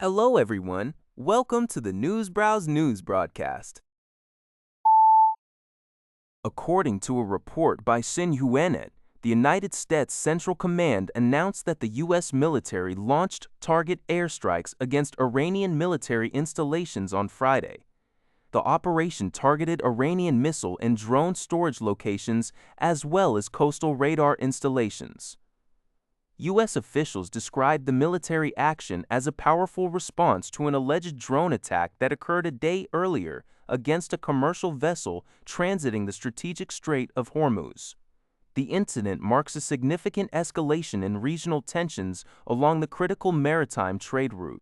Hello, everyone. Welcome to the Newsbrowse News broadcast. According to a report by Xinhua, the United States Central Command announced that the U.S. military launched target airstrikes against Iranian military installations on Friday. The operation targeted Iranian missile and drone storage locations as well as coastal radar installations. U.S. officials described the military action as a powerful response to an alleged drone attack that occurred a day earlier against a commercial vessel transiting the strategic Strait of Hormuz. The incident marks a significant escalation in regional tensions along the critical maritime trade route.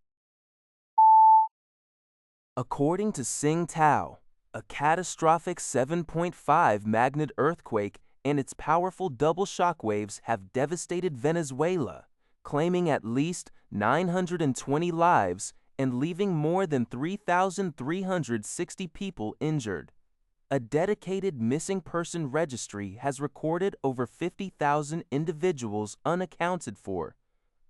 According to Tsingtao, a catastrophic 7.5 magnitude earthquake and its powerful double shock waves have devastated Venezuela, claiming at least 920 lives and leaving more than 3,360 people injured. A dedicated missing person registry has recorded over 50,000 individuals unaccounted for,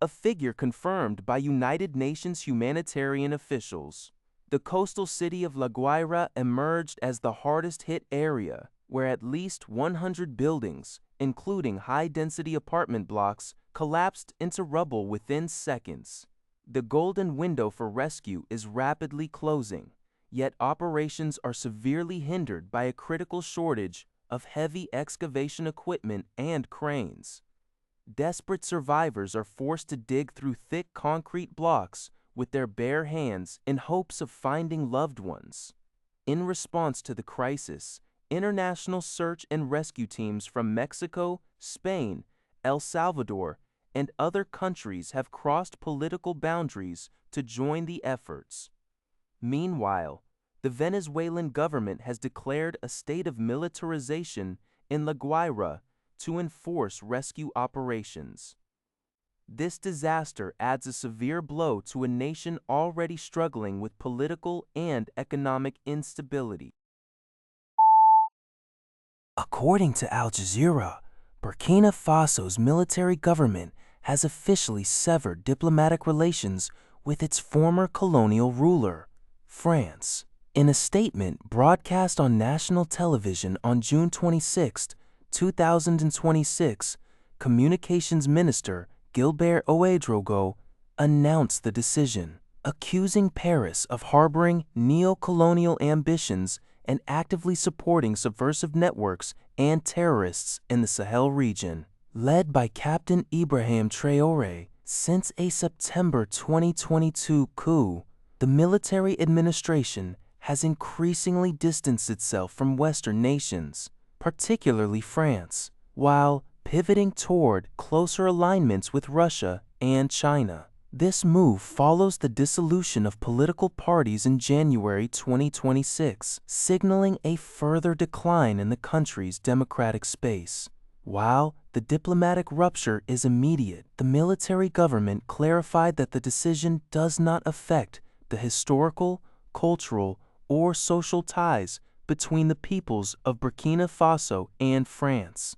a figure confirmed by United Nations humanitarian officials. The coastal city of La Guaira emerged as the hardest-hit area, where at least 100 buildings, including high-density apartment blocks, collapsed into rubble within seconds. The golden window for rescue is rapidly closing, yet operations are severely hindered by a critical shortage of heavy excavation equipment and cranes. Desperate survivors are forced to dig through thick concrete blocks with their bare hands in hopes of finding loved ones. In response to the crisis, international search and rescue teams from Mexico, Spain, El Salvador, and other countries have crossed political boundaries to join the efforts. Meanwhile, the Venezuelan government has declared a state of militarization in La Guaira to enforce rescue operations. This disaster adds a severe blow to a nation already struggling with political and economic instability. According to Al Jazeera, Burkina Faso's military government has officially severed diplomatic relations with its former colonial ruler, France. In a statement broadcast on national television on June 26, 2026, Communications Minister Gilbert Ouedraogo announced the decision, accusing Paris of harboring neo-colonial ambitions and actively supporting subversive networks and terrorists in the Sahel region. Led by Captain Ibrahim Traoré, since a September 2022 coup, the military administration has increasingly distanced itself from Western nations, particularly France, while pivoting toward closer alignments with Russia and China. This move follows the dissolution of political parties in January 2026, signaling a further decline in the country's democratic space. While the diplomatic rupture is immediate, the military government clarified that the decision does not affect the historical, cultural, or social ties between the peoples of Burkina Faso and France.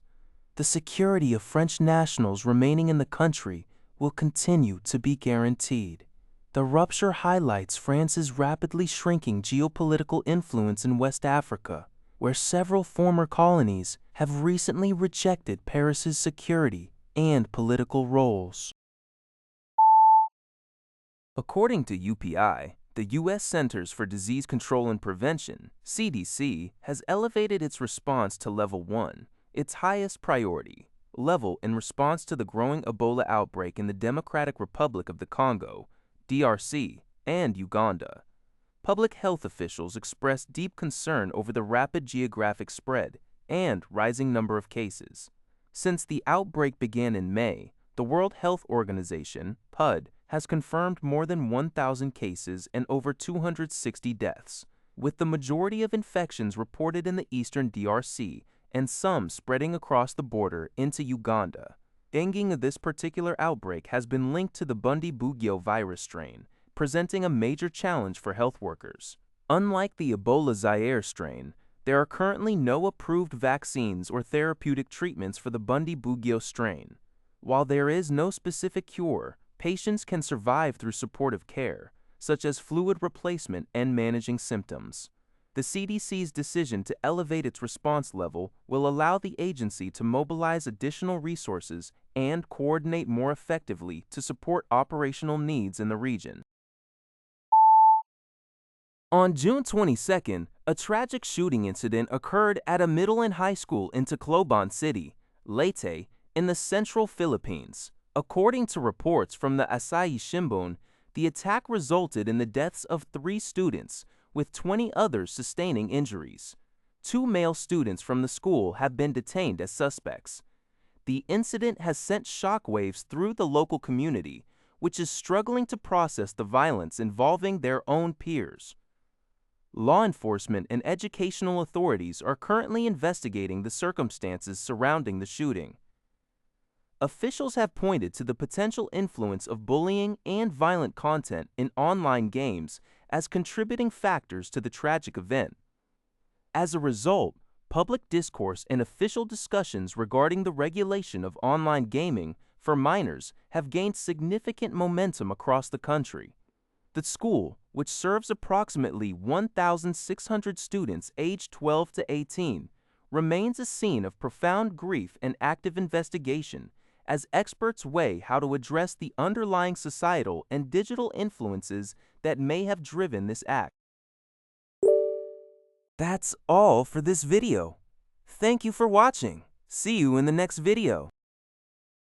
The security of French nationals remaining in the country will continue to be guaranteed. The rupture highlights France's rapidly shrinking geopolitical influence in West Africa, where several former colonies have recently rejected Paris's security and political roles. According to UPI, the U.S. Centers for Disease Control and Prevention, CDC, has elevated its response to Level 1, its highest priority level in response to the growing Ebola outbreak in the Democratic Republic of the Congo, DRC, and Uganda. Public health officials expressed deep concern over the rapid geographic spread and rising number of cases. Since the outbreak began in May, the World Health Organization, PUD, has confirmed more than 1,000 cases and over 260 deaths, with the majority of infections reported in the eastern DRC and some spreading across the border into Uganda. Ending of this particular outbreak has been linked to the Bundibugyo virus strain, presenting a major challenge for health workers. Unlike the Ebola Zaire strain, there are currently no approved vaccines or therapeutic treatments for the Bundibugyo strain. While there is no specific cure, patients can survive through supportive care, such as fluid replacement and managing symptoms. The CDC's decision to elevate its response level will allow the agency to mobilize additional resources and coordinate more effectively to support operational needs in the region. On June 22nd, a tragic shooting incident occurred at a middle and high school in Tacloban City, Leyte, in the central Philippines. According to reports from the Asahi Shimbun, the attack resulted in the deaths of 3 students, with 20 others sustaining injuries. 2 male students from the school have been detained as suspects. The incident has sent shockwaves through the local community, which is struggling to process the violence involving their own peers. Law enforcement and educational authorities are currently investigating the circumstances surrounding the shooting. Officials have pointed to the potential influence of bullying and violent content in online games as contributing factors to the tragic event. As a result, public discourse and official discussions regarding the regulation of online gaming for minors have gained significant momentum across the country. The school, which serves approximately 1,600 students aged 12 to 18, remains a scene of profound grief and active investigation as experts weigh how to address the underlying societal and digital influences that may have driven this act. That's all for this video. Thank you for watching. See you in the next video.